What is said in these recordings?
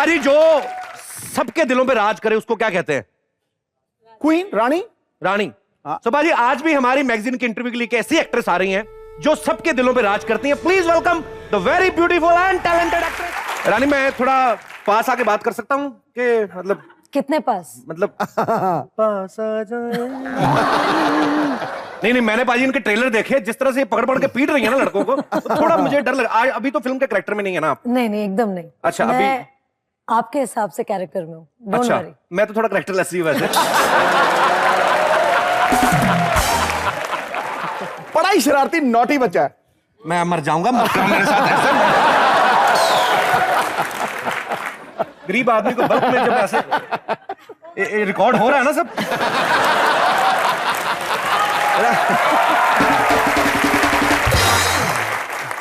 बाजी, जो सबके दिलों पे राज करे उसको क्या कहते हैं? क्वीन, रानी। रानी। सुभाजी, आज भी हमारी मैगजीन की इंटरव्यू के लिए ऐसी एक्ट्रेस आ रही हैं जो सबके दिलों पे राज करती हैं। Please welcome the very beautiful and talented actress. Rani, मैं थोड़ा पास आके बात कर सकता हूँ कि मतलब कितने पास? मतलब पास आ जाए। नहीं, मैंने पाजी इनके ट्रेलर देखे, जिस तरह से ये पकड़ के पीट रही है ना लड़कों को, तो थोड़ा मुझे डर लगा। अभी तो फिल्म के कैरेक्टर में नहीं है ना आप? नहीं, एकदम नहीं। अच्छा, मैं अभी आपके हिसाब से कैरेक्टर में हूँ। अच्छा, मैं तो थोड़ा कैरेक्टरलेस ही वैसे। बड़ा ही शरारती नॉटी बच्चा है। मैं मर जाऊंगा, मत करो मेरे साथ ऐसे। गरीब आदमी को बल्क में जब ऐसे रिकॉर्ड हो रहा है ना सब।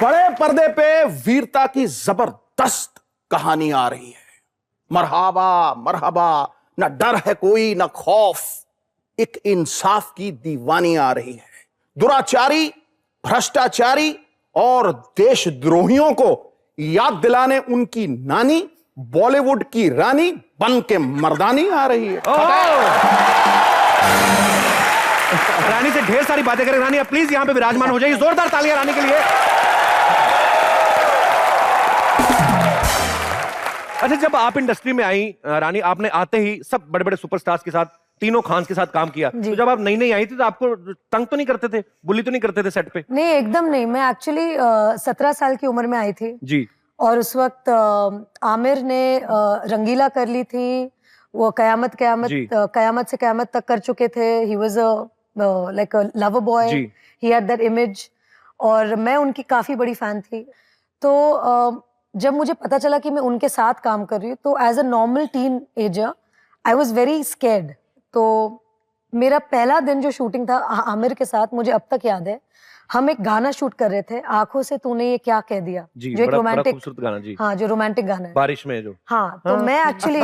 बड़े पर्दे पे वीरता की जबरदस्त कहानी आ रही है। मरहबा मरहबा, न डर है कोई न खौफ, एक इंसाफ की दीवानी आ रही है। दुराचारी, भ्रष्टाचारी और देशद्रोहियों को याद दिलाने उनकी नानी, बॉलीवुड की रानी बन के मर्दानी आ रही है। रानी से ढेर सारी बातें करें। रानी, आप प्लीज यहां पे विराजमान हो जाइए। जोरदार तालियां रानी के लिए। अच्छा, जब आप इंडस्ट्री में आई रानी, आपने आते ही सब बड़े बड़े सुपरस्टार्स के साथ, तीनों खान्स के साथ काम किया, तो जब आप नई नई आई थी तो आपको तंग तो नहीं करते थे, बुली तो नहीं करते थे सेट पे? नहीं, एकदम नहीं। मैं एक्चुअली 17 साल की उम्र में आई थी जी, और उस वक्त आमिर ने रंगीला कर ली थी। वो कयामत से कयामत तक कर चुके थे। He was like a lover boy, he had that image, और मैं उनकी काफी बड़ी फैन थी। तो जब मुझे पता चला कि मैं उनके साथ काम कर रही हूँ, तो as a normal teenager I was very scared. तो मेरा पहला दिन जो शूटिंग था आमिर के साथ, मुझे अब तक याद है, हम एक गाना शूट कर रहे थे, आंखों से तूने ये क्या कह दिया, जो एक रोमांटिक, खूबसूरत गाना जी। हाँ, जो रोमांटिक गाना है, बारिश में जो। हाँ, तो मैं एक्चुअली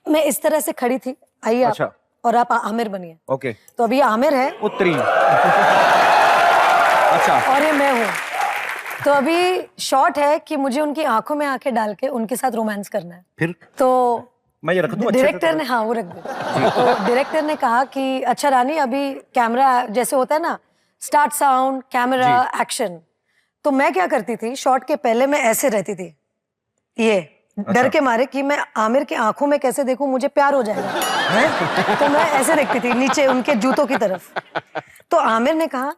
मैं इस तरह से खड़ी थी, आइए आप, और आप आमिर बनिए। ओके। तो अभी आमिर है उत्तरी। अच्छा। और ये मैं हूँ। तो अभी शॉट है कि मुझे उनकी आंखों में आंखें डाल के उनके साथ रोमांस करना है। फिर तो मैं ये रख दूं? डायरेक्टर ने, हाँ वो रख दो। तो डायरेक्टर ने कहा कि अच्छा रानी, अभी कैमरा जैसे होता है ना, स्टार्ट साउंड, कैमरा, एक्शन। तो मैं क्या करती थी, शॉट के पहले मैं ऐसे रहती थी, ये डर के मारे कि मैं आमिर की आंखों में कैसे देखूं, मुझे प्यार हो जाएगा। तो मैं ऐसे देखती थी नीचे उनके जूतों की तरफ। तो आमिर ने कहा,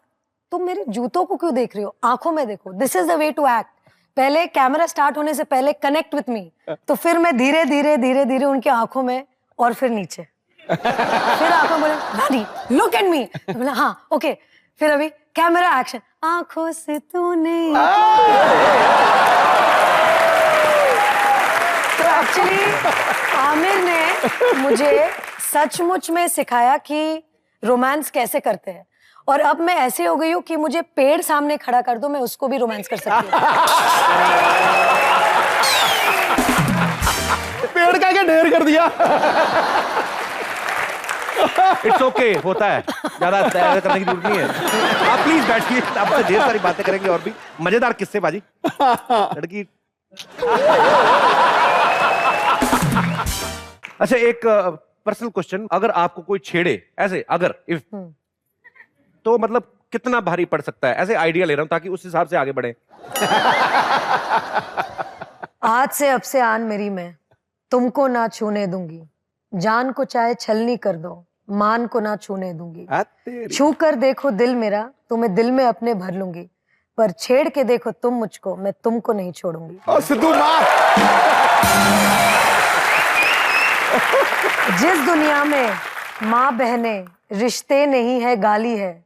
तुम मेरे जूतों को क्यों देख रही हो, आंखों में देखो, this is the way to act. पहले कैमरा स्टार्ट होने से पहले कनेक्ट विथ मी। तो फिर मैं धीरे धीरे उनकी आंखों में, और फिर नीचे, फिर आंखों बोले रानी लुक एट मी, बोला हाँ ओके। फिर अभी कैमरा एक्शन, आंखों से तूने। तो एक्चुअली आमिर ने मुझे सचमुच में सिखाया कि रोमांस कैसे करते हैं। और अब मैं ऐसे हो गई हूँ कि मुझे पेड़ सामने खड़ा कर दो, मैं उसको भी रोमांस कर सकती हूँ। पेड़ का क्या ढेर कर दिया। इट्स ओके, होता है, ज्यादा तैयार करने की जरूरत नहीं है। आप प्लीज बैठिए, आपसे ढेर सारी बातें करेंगे और भी मजेदार किस्से बाजी। लड़की अच्छा, एक पर्सनल क्वेश्चन, अगर आपको कोई छेड़े ऐसे, अगर इफ, तो मतलब कितना भारी पड़ सकता है? ऐसे आइडिया ले रहा हूं ताकि उस हिसाब से आगे बढ़े। आज से अब से आन मेरी मैं तुमको ना छूने दूंगी, जान को चाहे छलनी कर दो, मान को ना छूने दूंगी। छू कर देखो दिल मेरा, तुम्हें दिल में अपने भर लूंगी, पर छेड़ के देखो तुम मुझको, मैं तुमको नहीं छोड़ूंगी। सिद्धू माँ। जिस दुनिया में माँ बहने रिश्ते नहीं है, गाली है,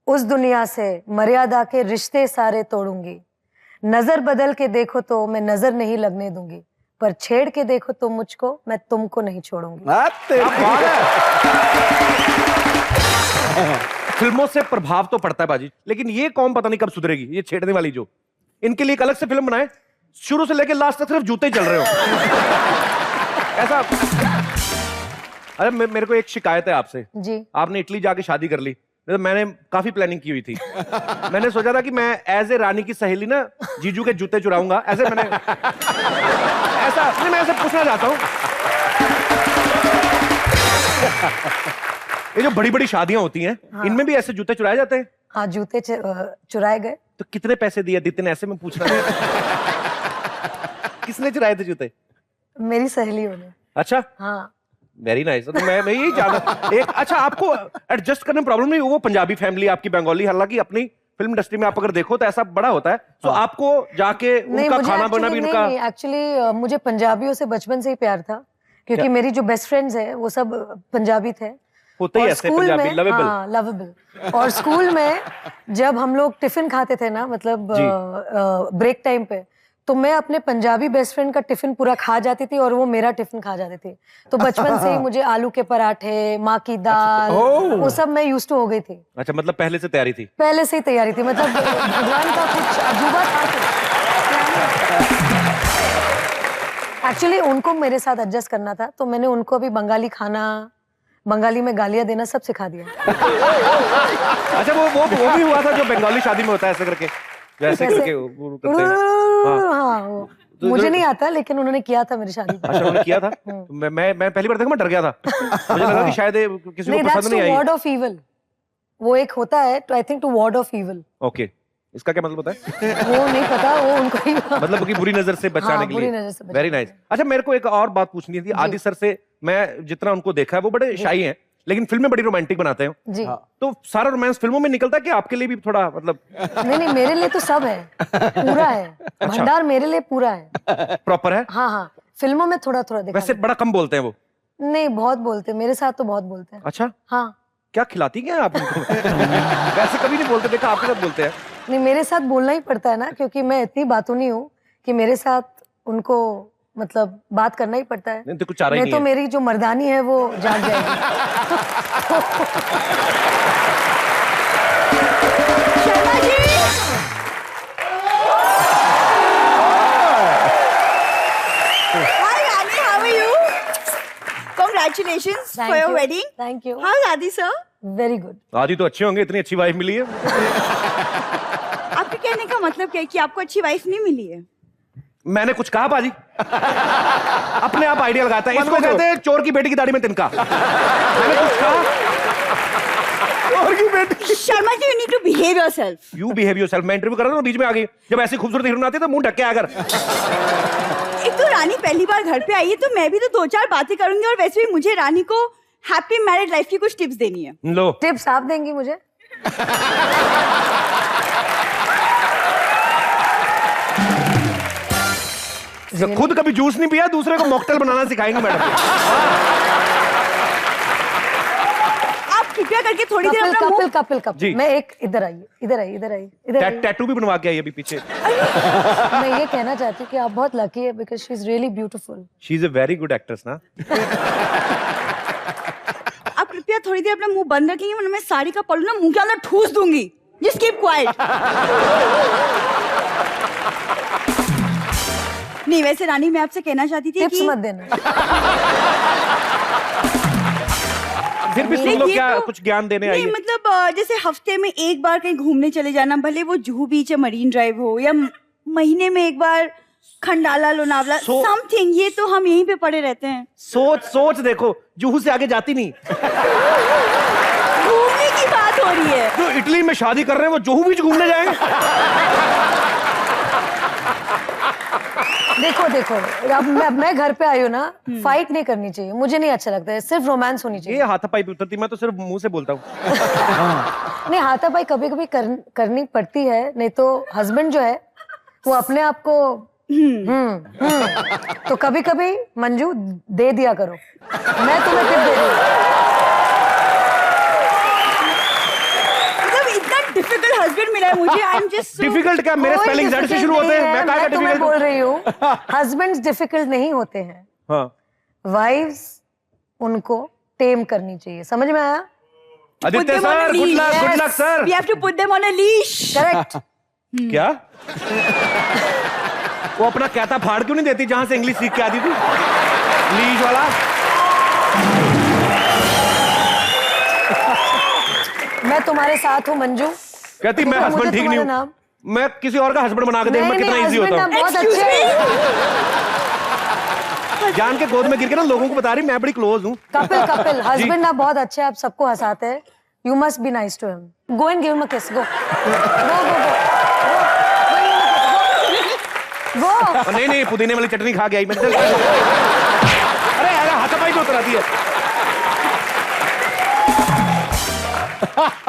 उस दुनिया से मर्यादा के रिश्ते सारे तोड़ूंगी। नजर बदल के देखो तो मैं नजर नहीं लगने दूंगी, पर छेड़ के देखो तुम मुझको, मैं तुमको नहीं छोड़ूंगी। फिल्मों से प्रभाव तो पड़ता है बाजी, लेकिन ये कौन पता नहीं कब सुधरेगी, ये छेड़ने वाली जो। इनके लिए एक अलग से फिल्म बनाए, शुरू से लेकर लास्ट तक सिर्फ जूते ही चल रहे हो। ऐसा। अरे मेरे को एक शिकायत है आपसे जी। आपने इटली जाके शादी कर ली, तो मैंने काफी प्लानिंग की हुई थी। मैंने सोचा था कि मैं एज ए रानी की सहेली ना जीजू के जूते चुराऊंगा, ऐसे मैंने ऐसा नहीं, मैं ऐसे पूछना चाहता हूँ, ये जो बड़ी बड़ी शादियां होती हैं, इनमें भी ऐसे जूते चुराए जाते हैं? हाँ, जूते चुराए गए। तो कितने पैसे दिए दिते ने, ऐसे में पूछ रहा है। किसने चुराए थे जूते? मेरी सहेलियों ने। अच्छा, हाँ। Very nice. तो मैं यही जाना एक, अच्छा आपको एडजस्ट करने में प्रॉब्लम नहीं? वो पंजाबी फैमिली, आपकी बंगाली, हालांकि अपनी फिल्म इंडस्ट्री में आप अगर देखो तो ऐसा बड़ा होता है, तो आपको जाके उनका खाना बना भी उनका। एक्चुअली मुझे पंजाबियों से बचपन से ही प्यार था, क्योंकि मेरी जो बेस्ट फ्रेंड्स है वो सब पंजाबी थे। होते ही ऐसे पंजाबी, लवेबल। हाँ, लवेबल। और स्कूल में जब हम लोग टिफिन खाते थे ना, मतलब ब्रेक टाइम पे, तो मैं अपने पंजाबी बेस्ट फ्रेंड का टिफिन पूरा खा जाती थी और वो मेरा टिफिन खा जाती थी। तो बचपन से ही मुझे आलू के पराठे, माँ की दाल, वो सब मैं यूज्ड टू हो गई थी। अच्छा, मतलब पहले से तैयारी थी? पहले से ही तैयारी थी, मतलब भगवान का कुछ अजूबा था। एक्चुअली उनको मेरे साथ एडजस्ट करना था, तो मैंने उनको अभी बंगाली खाना, बंगाली में गालियां देना सब सिखा दिया। अच्छा, वो भी हुआ था जो बंगाली शादी में होता है, ऐसे करके, जैसे करके वो करते हैं। हाँ, वो मुझे नहीं आता, लेकिन उन्होंने किया था मेरी शादी में। अच्छा, उन्होंने किया था? मैं पहली बार देखा, मैं डर गया था, मुझे लगा कि शायद किसी को पसंद नहीं आई। वॉर्ड ऑफ इविल, वो एक होता है, I think to ward off evil. Okay, इसका क्या मतलब होता है? वो नहीं पता, वो उनको ही मतलब कि बुरी नजर से बचाने के लिए। Very nice. अच्छा, मेरे को एक और बात पूछनी थी। आदि सर से मैं जितना उनको देखा है, वो बड़े शाई हैं, लेकिन फिल्में बड़ी रोमांटिक बनाते हैं जी। तो सारा रोमांस फिल्मों में निकलता है कि आपके लिए भी थोड़ा, मतलब? नहीं, मेरे लिए तो सब है, पूरा है। अच्छा। भंडार मेरे लिए पूरा है, प्रॉपर है। हाँ, फिल्मों में थोड़ा थोड़ा देखा। वैसे बड़ा कम बोलते हैं वो? नहीं, बहुत बोलते हैं, मेरे साथ तो बहुत बोलते हैं। अच्छा, हाँ। क्या खिलाती क्या आप उनको? वैसे कभी नहीं बोलते, देखा आपके साथ बोलते हैं। नहीं, मेरे साथ बोलना ही पड़ता है ना, क्योंकि मैं इतनी बातूनी हूँ कि मेरे साथ उनको मतलब बात करना ही पड़ता है। नहीं तो कुछ चारा ही नहीं तो है। मेरी जो मर्दानी है वो जाग जाएगी। Sharma ji, Hi Rani, how are you? Congratulations for your wedding. Thank you. How's Adi sir? Very good. आदि तो अच्छे होंगे, इतनी अच्छी वाइफ मिली है। आपके कहने का मतलब क्या है कि आपको अच्छी वाइफ नहीं मिली है? मैंने कुछ कहा बाजी? अपने आप आइडिया लगाता है, इसको कहते हैं चोर की बेटी की दाढ़ी में तिनका। मैंने कुछ कहा? चोर की बेटी। Sharma ji, you need to behave yourself. You behave yourself। मैं इंटरव्यू कर रहा था, बीच में आ गई। जब ऐसी खूबसूरत हीरोइन आती है तो मुंह ढक के आया कर। एक तो रानी पहली बार घर पे आई है, तो मैं भी तो 2-4 बातें करूंगी, और वैसे भी मुझे रानी को हैप्पी मैरिड लाइफ की कुछ टिप्स देनी है। लो, टिप्स आप देंगी मुझे? खुद कभी जूस नहीं पिया, दूसरे को मॉकटेल बनाना सिखाएंगे मैडम। आप कृपया करके थोड़ी देर अपना मुंह। कपिल। मैं एक इधर आइए। टैटू भी बनवा के आई अभी पीछे। मैं ये कहना चाहती हूँ कि आप बहुत लकी है, because she is really beautiful. She is a very good actress ना। आप कृपया थोड़ी देर अपना मुंह बंद रखेंगे, वरना मैं साड़ी का पल्लू ना मुंह के अंदर ठूस दूंगी। Just keep quiet. नहीं, वैसे रानी मैं आपसे कहना चाहती थी टिप्स कि मत देना। फिर भी सुन लो, क्या कुछ ज्ञान देने आई नहीं, है? मतलब जैसे हफ्ते में एक बार कहीं घूमने चले जाना, भले वो जुहू बीच या मरीन ड्राइव हो, या महीने में एक बार खंडाला, लोनावला, समथिंग। ये तो हम यहीं पे पड़े रहते हैं। सोच देखो, जुहू से आगे जाती नहीं। घूमने की बात हो रही है। जो इटली में शादी कर रहे हैं वो जुहू बीच घूमने जाएंगे। देखो, अब मैं घर पे आई हूँ ना, फाइट नहीं करनी चाहिए, मुझे नहीं अच्छा लगता है, सिर्फ रोमांस होनी चाहिए। ये हाथापाई पे उतरती, मैं तो सिर्फ मुंह से बोलता हूँ। नहीं, हाथापाई कभी कभी करनी पड़ती है, नहीं तो हस्बैंड जो है वो अपने आप को तो कभी कभी मंजू दे दिया करो। मैं तुम्हें टिप दे रही हूँ। डिफिकल्ट हस्बैंड मिला है मुझे। आई एम जस्ट डिफिकल्ट क्या? मेरे स्पेलिंग जेड से शुरू होते हैं। मैं कहाँ का डिफिकल्ट बोल रही हूँ? हस्बैंड्स डिफिकल्ट नहीं होते हैं। हाँ, वाइव्स उनको टेम करनी चाहिए। समझ में आया? Aditya sir, good luck sir. We have to put them on a leash. Correct. क्या? वो अपना कहता फाड़ क्यों नहीं देती जहां से इंग्लिश सीख के आती थी? लीज वाला। मैं तुम्हारे साथ हूँ मंजू। कहती मैं हस्बैंड ठीक नहीं हूँ, मैं किसी और का हस्बैंड बना के देख, मैं कितना इजी होता हूँ। बहुत अच्छे। जान के गोद में गिर के ना लोगों को बता रही मैं बड़ी क्लोज हूँ। कपिल कपिल हस्बैंड आप बहुत अच्छे हैं, आप सबको हंसाते हैं। You must be nice to him. Go and give him a kiss. Go गो। नहीं नहीं, पुदीने वाली चटनी खा के आई मैं। अरे हाथापाई जो कराती है।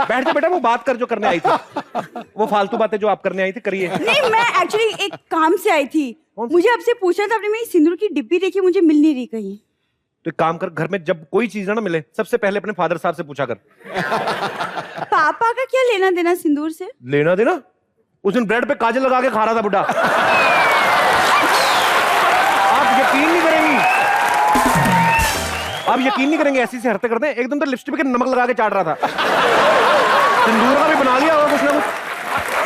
बैठ जा बेटा, वो बात कर जो करने आई थी, वो फालतू बातें जो आप करने आई थी करिए। नहीं, मैं एक्चुअली एक काम से आई थी। मुझे आपसे पूछना था, आपने मेरी सिंदूर की डिब्बी देखी, मुझे मिल नहीं रही कहीं। तो एक काम कर, घर में जब कोई चीज ना मिले सबसे पहले अपने फादर साहब से पूछा कर। पापा का क्या लेना देना सिंदूर से? लेना देना? उस दिन ब्रेड पे काजल लगा के खा रहा था बुड्ढा। आप यकीन नहीं करेंगी, आप यकीन नहीं करेंगे, ऐसी से हरकतें करते हैं। एकदम तो लिपस्टिक पे नमक लगा के चाट रहा था। सिंदूर का भी बना लिया होगा कुछ ना कुछ।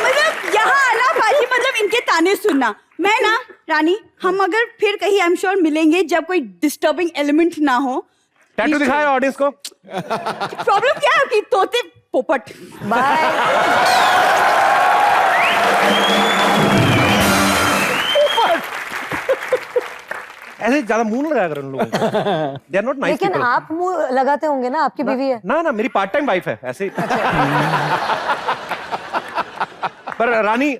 मतलब यहाँ आना बाजी, मतलब इनके ताने सुनना। मैं ना रानी, हम अगर फिर कहीं आई एम श्योर मिलेंगे जब कोई डिस्टर्बिंग एलिमेंट ना हो। टैटू दिखाए ऑडियंस को। प्रॉब्लम क्या है आपकी? तोते पोपट। बाय। ऐसे ज्यादा मुंह लगाया कर उन लोगों को। They are not nice लेकिन people. आप मुंह लगाते होंगे ना, आपकी बीवी है। ना ना, मेरी पार्ट टाइम वाइफ है ऐसे। पर रानी,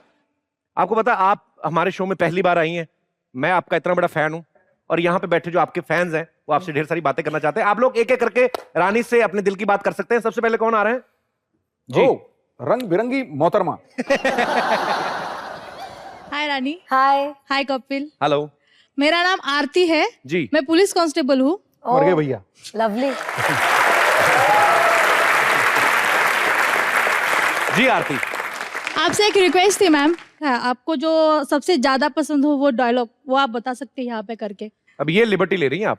आपको पता, आप हमारे शो में पहली बार आई हैं। मैं आपका इतना बड़ा फैन हूं, और यहाँ पे बैठे जो आपके फैंस हैं वो आपसे ढेर सारी बातें करना चाहते हैं। आप लोग एक एक करके रानी से अपने दिल की बात कर सकते हैं। सबसे पहले कौन आ रहे हैं? जी, रंग बिरंगी मोहतरमा। हाय रानी। हाय। हाय कपिल। हेलो। मेरा नाम आरती है जी। मैं पुलिस कांस्टेबल हूँ। मर गए भैया। लवली। जी आरती, आपसे एक रिक्वेस्ट थी मैम। हाँ, आपको जो सबसे ज्यादा पसंद हो वो डायलॉग वो आप बता सकते हैं यहाँ पे करके। अब ये लिबर्टी ले रही हैं आप।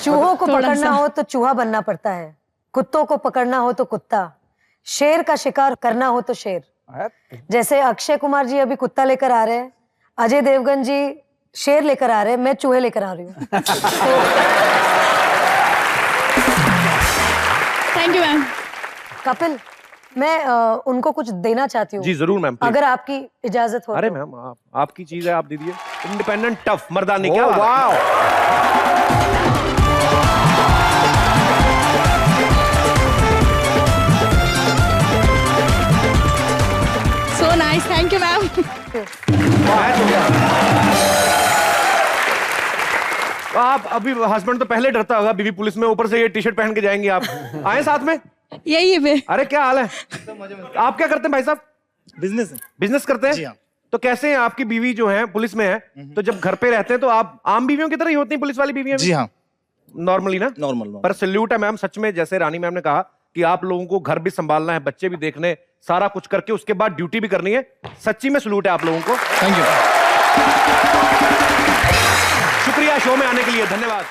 चूहों को थोड़ा पकड़ना सा। हो तो चूहा बनना पड़ता है, कुत्तों को पकड़ना हो तो कुत्ता, शेर का शिकार करना हो तो शेर। जैसे अक्षय कुमार जी अभी कुत्ता लेकर आ रहे हैं, अजय देवगन जी शेर लेकर आ रहे हैं, मैं चूहे लेकर आ रही हूँ। Thank you ma'am. कपिल, मैं उनको कुछ देना चाहती हूँ। जी जरूर मैम, please। अगर आपकी इजाजत हो। अरे तो। मैम, आपकी चीज है, आप दीजिए। इंडिपेंडेंट टफ मर्दानी। क्या बात है? वाह। So nice, thank you ma'am. Match हो गया। आप अभी हस्बैंड तो पहले डरता होगा, बीवी पुलिस में, ऊपर से ये टी शर्ट पहन के जाएंगे आप। आए साथ में? यही पे। अरे क्या हाल है? आप क्या करते हैं भाई साहब? बिजनेस करते हैं? जी हाँ। तो कैसे हैं आपकी बीवी जो है पुलिस में है, तो जब घर पे रहते हैं तो आप आम बीवियों की तरह ही होती हैं पुलिस वाली बीवियां भी? जी हाँ, नॉर्मली ना? नॉर्मल। पर सल्यूट है मैम, सच में, जैसे रानी मैम ने कहा कि आप लोगों को घर भी संभालना है, बच्चे भी देखने, सारा कुछ करके उसके बाद ड्यूटी भी करनी है। सच्ची में सल्यूट है आप लोगों को। Thank you. शुक्रिया शो में आने के लिए, धन्यवाद।